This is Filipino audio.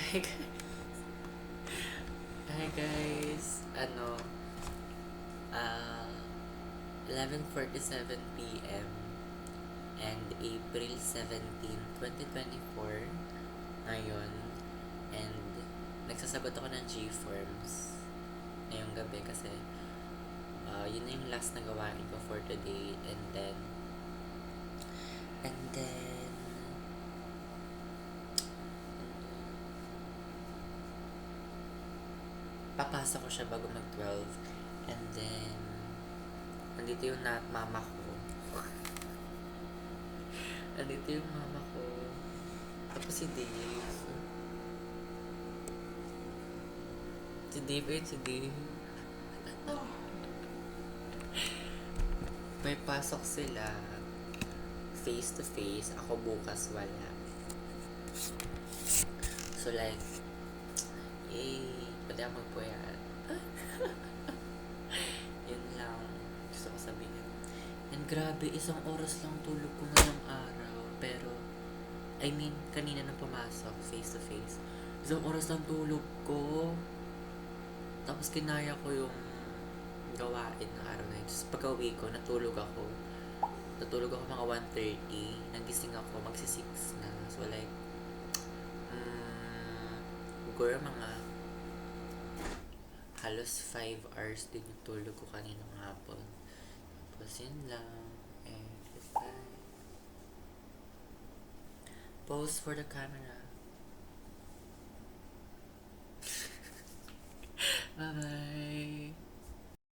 Hi guys. Hi guys. Ah, 11:47 p.m. and April 17, 2024 ngayon. And nagsasagot ako ng G-forms ngayong gabi kasi yun na yung last na gawain ko for today. And then papasok ko siya bago mag-12. And then nandito yung mama ko. Nandito yung mama ko. Tapos si Dave. Si Dave. May pasok sila. Face to face. Ako bukas wala. So like, pwede ako magpuyat. Yun lang. Gusto ko sabihin. And grabe, isang oras lang tulog ko ngayong araw. Pero, kanina na pumasok, face to face. Isang oras lang tulog ko. Tapos kinaya ko yung gawain ng araw na yun. Tapos pag-uwi ko, natulog ako mga 1:30. Nagising ako, magsi-6 na. So like, siguro mga halos 5 hours din yung tulog ko kaninang hapon. Tapos yun lang. And goodbye. Pose for the camera.